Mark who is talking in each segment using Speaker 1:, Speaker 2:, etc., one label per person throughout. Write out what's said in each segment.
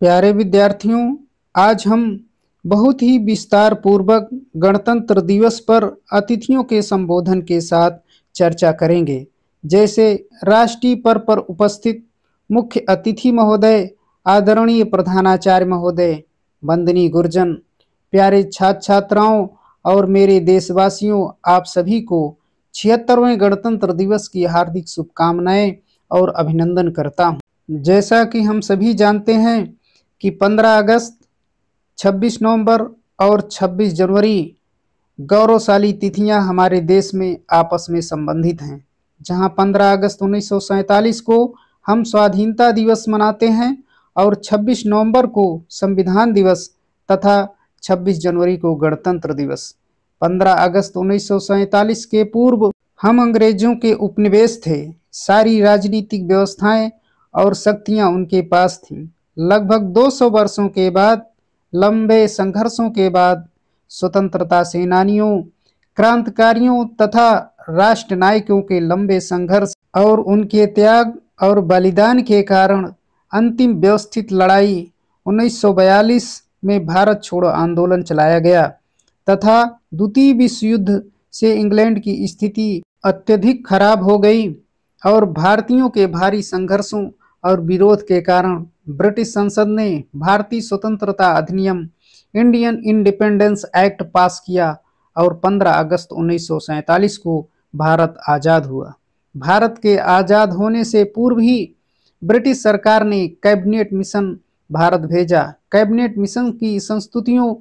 Speaker 1: प्यारे विद्यार्थियों, आज हम बहुत ही विस्तार पूर्वक गणतंत्र दिवस पर अतिथियों के संबोधन के साथ चर्चा करेंगे। जैसे राष्ट्रीय पर्व पर उपस्थित मुख्य अतिथि महोदय, आदरणीय प्रधानाचार्य महोदय, वंदनीय गुरुजन, प्यारे छात्र छात्राओं और मेरे देशवासियों, आप सभी को 76वें गणतंत्र दिवस की हार्दिक शुभकामनाएं और अभिनंदन करता हूं। जैसा कि हम सभी जानते हैं कि 15 अगस्त, 26 नवंबर और 26 जनवरी गौरवशाली तिथियां हमारे देश में आपस में संबंधित हैं। जहां 15 अगस्त 1947 को हम स्वाधीनता दिवस मनाते हैं और 26 नवंबर को संविधान दिवस तथा 26 जनवरी को गणतंत्र दिवस। 15 अगस्त 1947 के पूर्व हम अंग्रेजों के उपनिवेश थे। सारी राजनीतिक व्यवस्थाएं और शक्तियां उनके पास थीं। लगभग 200 वर्षों के बाद, लंबे संघर्षों के बाद, स्वतंत्रता सेनानियों, क्रांतिकारियों तथा राष्ट्र नायकों के लंबे संघर्ष और उनके त्याग और बलिदान के कारण अंतिम व्यवस्थित लड़ाई 1942 में भारत छोड़ो आंदोलन चलाया गया तथा द्वितीय विश्व युद्ध से इंग्लैंड की स्थिति अत्यधिक खराब हो गई और भारतीयों के भारी संघर्षों और विरोध के कारण ब्रिटिश संसद ने भारतीय स्वतंत्रता अधिनियम इंडियन इंडिपेंडेंस एक्ट पास किया और 15 अगस्त 1947 को भारत आज़ाद हुआ। भारत के आज़ाद होने से पूर्व ही ब्रिटिश सरकार ने कैबिनेट मिशन भारत भेजा। कैबिनेट मिशन की संस्तुतियों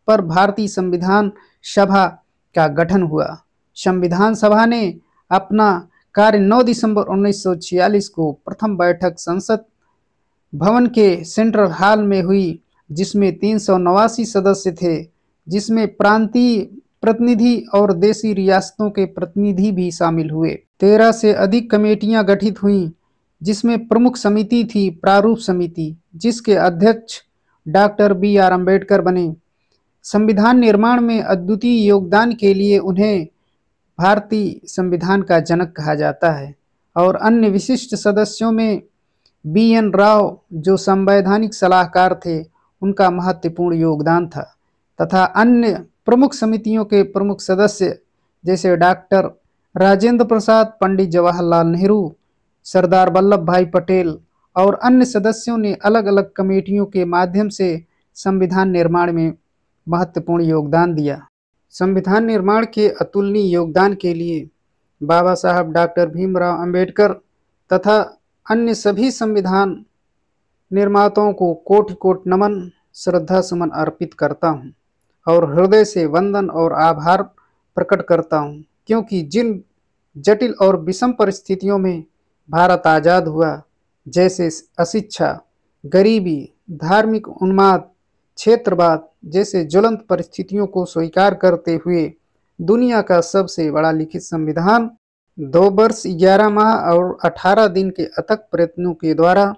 Speaker 1: पर भारतीय संविधान सभा का गठन हुआ। संविधान सभा ने अपना कार्य 9 दिसंबर 1946 को प्रथम बैठक संसद भवन के सेंट्रल हॉल में हुई, जिसमें 389 सदस्य थे, जिसमें प्रांतीय प्रतिनिधि और देशी रियासतों के प्रतिनिधि भी शामिल हुए। 13 से अधिक कमेटियां गठित हुईं, जिसमें प्रमुख समिति थी प्रारूप समिति, जिसके अध्यक्ष डॉक्टर BR अम्बेडकर बने। संविधान निर्माण में अद्वितीय योगदान के लिए उन्हें भारतीय संविधान का जनक कहा जाता है। और अन्य विशिष्ट सदस्यों में BN राव, जो संवैधानिक सलाहकार थे, उनका महत्वपूर्ण योगदान था तथा अन्य प्रमुख समितियों के प्रमुख सदस्य जैसे डॉक्टर राजेंद्र प्रसाद, पंडित जवाहरलाल नेहरू, सरदार वल्लभ भाई पटेल और अन्य सदस्यों ने अलग अलग कमेटियों के माध्यम से संविधान निर्माण में महत्वपूर्ण योगदान दिया। संविधान निर्माण के अतुलनीय योगदान के लिए बाबा साहब डॉक्टर भीमराव अंबेडकर तथा अन्य सभी संविधान निर्माताओं को कोटि कोटि नमन, श्रद्धा सुमन अर्पित करता हूं और हृदय से वंदन और आभार प्रकट करता हूं, क्योंकि जिन जटिल और विषम परिस्थितियों में भारत आज़ाद हुआ, जैसे अशिक्षा, गरीबी, धार्मिक उन्माद, क्षेत्रवाद जैसे ज्वलंत परिस्थितियों को स्वीकार करते हुए दुनिया का सबसे बड़ा लिखित संविधान 2 वर्ष 11 माह और 18 दिन के अथक प्रयत्नों के द्वारा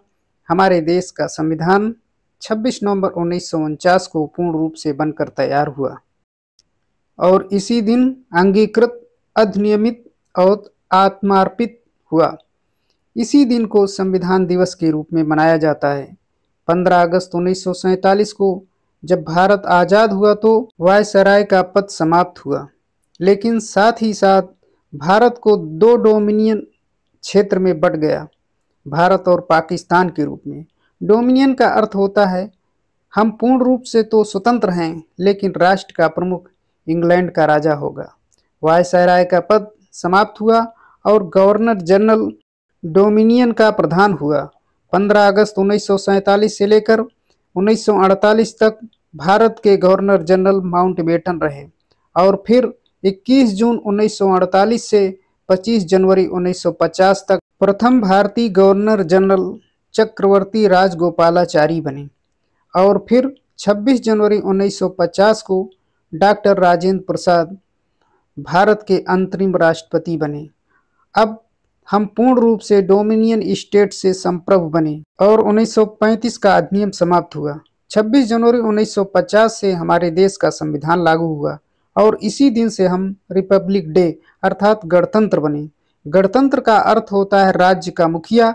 Speaker 1: हमारे देश का संविधान 26 नवंबर 1949 को पूर्ण रूप से बनकर तैयार हुआ और इसी दिन अंगीकृत, अधिनियमित और आत्मार्पित हुआ। इसी दिन को संविधान दिवस के रूप में मनाया जाता है। 15 अगस्त 1947 को जब भारत आज़ाद हुआ तो वायसराय का पद समाप्त हुआ, लेकिन साथ ही साथ भारत को 2 डोमिनियन क्षेत्र में बंट गया, भारत और पाकिस्तान के रूप में। डोमिनियन का अर्थ होता है हम पूर्ण रूप से तो स्वतंत्र हैं, लेकिन राष्ट्र का प्रमुख इंग्लैंड का राजा होगा। वायसराय का पद समाप्त हुआ और गवर्नर जनरल डोमिनियन का प्रधान हुआ। 15 अगस्त 1947 से लेकर 1948 तक भारत के गवर्नर जनरल माउंटबेटन रहे और फिर 21 जून 1948 से 25 जनवरी 1950 तक प्रथम भारतीय गवर्नर जनरल चक्रवर्ती राजगोपालाचारी बने और फिर 26 जनवरी 1950 को डॉक्टर राजेंद्र प्रसाद भारत के अंतरिम राष्ट्रपति बने। अब हम पूर्ण रूप से डोमिनियन स्टेट से संप्रभु बने और 1935 का अधिनियम समाप्त हुआ। 26 जनवरी 1950 से हमारे देश का संविधान लागू हुआ और इसी दिन से हम रिपब्लिक डे अर्थात गणतंत्र बने। गणतंत्र का अर्थ होता है राज्य का मुखिया,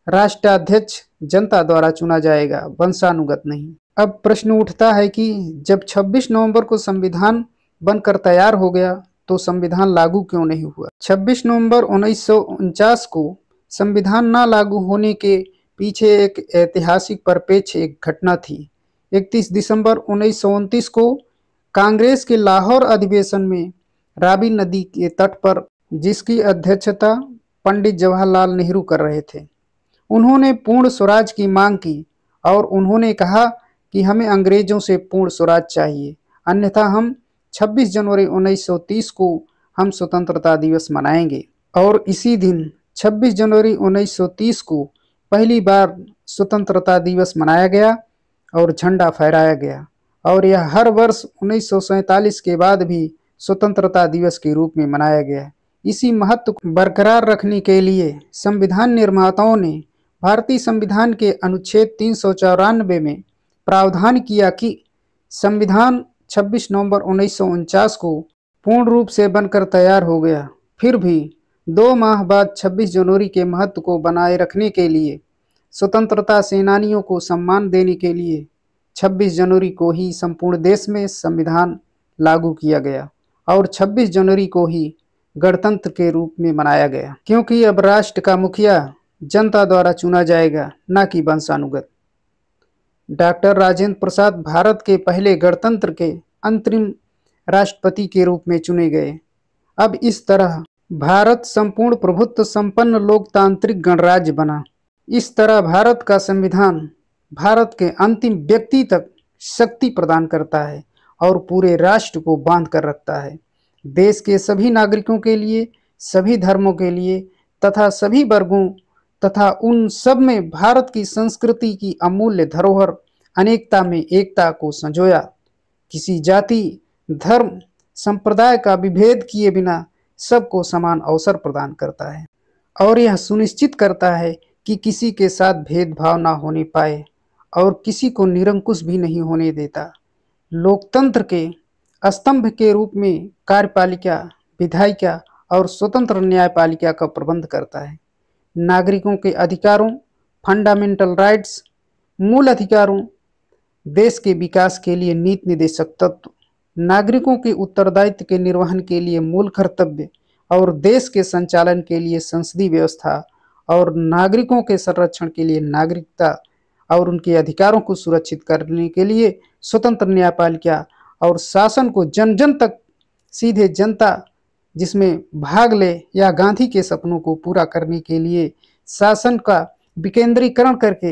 Speaker 1: राष्ट्राध्यक्ष जनता द्वारा चुना जाएगा, वंशानुगत नहीं। अब प्रश्न उठता है कि जब 26 नवंबर को संविधान बनकर तैयार हो गया तो संविधान लागू क्यों नहीं हुआ? 26 नवंबर 1949 को संविधान न लागू होने के पीछे एक ऐतिहासिक परिप्रेक्ष्य, एक घटना थी। 31 दिसंबर 1929 को कांग्रेस के लाहौर अधिवेशन में रावी नदी के तट पर, जिसकी अध्यक्षता पंडित जवाहरलाल नेहरू कर रहे थे, उन्होंने पूर्ण स्वराज की मांग की और उन्होंने कहा कि हमें अंग्रेजों से पूर्ण स्वराज चाहिए, अन्यथा हम 26 जनवरी 1930 को हम स्वतंत्रता दिवस मनाएंगे। और इसी दिन 26 जनवरी 1930 को पहली बार स्वतंत्रता दिवस मनाया गया और झंडा फहराया गया, और यह हर वर्ष 1947 के बाद भी स्वतंत्रता दिवस के रूप में मनाया गया। इसी महत्व को बरकरार रखने के लिए संविधान निर्माताओं ने भारतीय संविधान के अनुच्छेद 394 में प्रावधान किया कि संविधान 26 नवंबर 1949 को पूर्ण रूप से बनकर तैयार हो गया, फिर भी 2 माह बाद 26 जनवरी के महत्व को बनाए रखने के लिए, स्वतंत्रता सेनानियों को सम्मान देने के लिए 26 जनवरी को ही संपूर्ण देश में संविधान लागू किया गया और 26 जनवरी को ही गणतंत्र के रूप में मनाया गया, क्योंकि अब राष्ट्र का मुखिया जनता द्वारा चुना जाएगा, न कि वंशानुगत। डॉक्टर राजेंद्र प्रसाद भारत के पहले गणतंत्र के अंतरिम राष्ट्रपति के रूप में चुने गए। अब इस तरह भारत संपूर्ण प्रभुत्व संपन्न लोकतांत्रिक गणराज्य बना। इस तरह भारत का संविधान भारत के अंतिम व्यक्ति तक शक्ति प्रदान करता है और पूरे राष्ट्र को बांध कर रखता है। देश के सभी नागरिकों के लिए, सभी धर्मों के लिए तथा सभी वर्गों तथा उन सब में भारत की संस्कृति की अमूल्य धरोहर अनेकता में एकता को संजोया। किसी जाति, धर्म, संप्रदाय का विभेद किए बिना सबको समान अवसर प्रदान करता है और यह सुनिश्चित करता है कि किसी के साथ भेदभाव ना होने पाए और किसी को निरंकुश भी नहीं होने देता। लोकतंत्र के स्तंभ के रूप में कार्यपालिका, विधायिका और स्वतंत्र न्यायपालिका का प्रबंध करता है। नागरिकों के अधिकारों, फंडामेंटल राइट्स, मूल अधिकारों, देश के विकास के लिए नीति निर्देशक तत्व, नागरिकों के उत्तरदायित्व के निर्वहन के लिए मूल कर्तव्य और देश के संचालन के लिए संसदीय व्यवस्था और नागरिकों के संरक्षण के लिए नागरिकता और उनके अधिकारों को सुरक्षित करने के लिए स्वतंत्र न्यायपालिका और शासन को जन जन तक सीधे जनता जिसमें भाग ले या गांधी के सपनों को पूरा करने के लिए शासन का विकेंद्रीकरण करके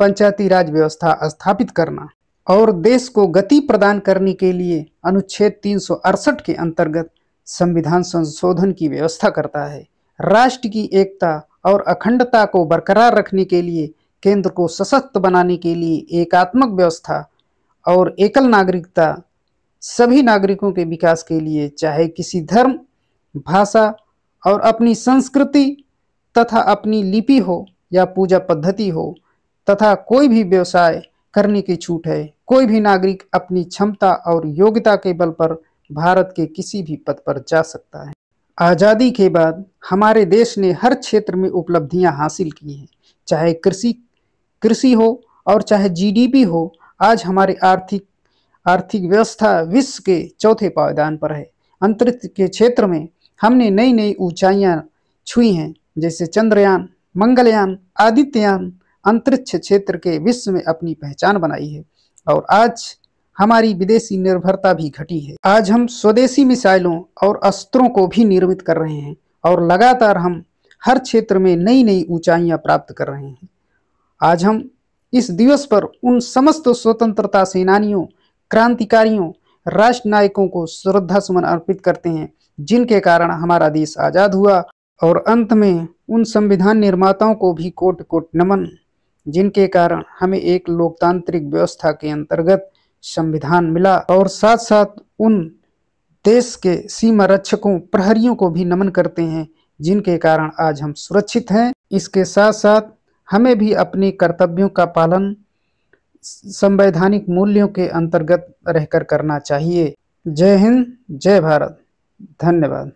Speaker 1: पंचायती राज व्यवस्था स्थापित करना और देश को गति प्रदान करने के लिए अनुच्छेद 368 के अंतर्गत संविधान संशोधन की व्यवस्था करता है। राष्ट्र की एकता और अखंडता को बरकरार रखने के लिए, केंद्र को सशक्त बनाने के लिए एकात्मक व्यवस्था और एकल नागरिकता, सभी नागरिकों के विकास के लिए, चाहे किसी धर्म, भाषा और अपनी संस्कृति तथा अपनी लिपि हो या पूजा पद्धति हो तथा कोई भी व्यवसाय करने की छूट है। कोई भी नागरिक अपनी क्षमता और योग्यता के बल पर भारत के किसी भी पद पर जा सकता है। आज़ादी के बाद हमारे देश ने हर क्षेत्र में उपलब्धियां हासिल की हैं, चाहे कृषि हो और चाहे जीडीपी हो। आज हमारी आर्थिक व्यवस्था विश्व के चौथे पायदान पर है। अंतरिक्ष के क्षेत्र में हमने नई नई ऊंचाइयां छुई हैं, जैसे चंद्रयान, मंगलयान, आदित्ययान। अंतरिक्ष क्षेत्र के विश्व में अपनी पहचान बनाई है और आज हमारी विदेशी निर्भरता भी घटी है। आज हम स्वदेशी मिसाइलों और अस्त्रों को भी निर्मित कर रहे हैं और लगातार हम हर क्षेत्र में नई नई ऊंचाइयां प्राप्त कर रहे हैं। आज हम इस दिवस पर उन समस्त स्वतंत्रता सेनानियों, क्रांतिकारियों, राष्ट्र नायकों को श्रद्धा सुमन अर्पित करते हैं, जिनके कारण हमारा देश आज़ाद हुआ। और अंत में उन संविधान निर्माताओं को भी कोटि कोटि नमन, जिनके कारण हमें एक लोकतांत्रिक व्यवस्था के अंतर्गत संविधान मिला। और साथ साथ उन देश के सीमा रक्षकों, प्रहरियों को भी नमन करते हैं, जिनके कारण आज हम सुरक्षित हैं। इसके साथ साथ हमें भी अपने कर्तव्यों का पालन संवैधानिक मूल्यों के अंतर्गत रहकर करना चाहिए। जय हिंद, जय भारत, धन्यवाद।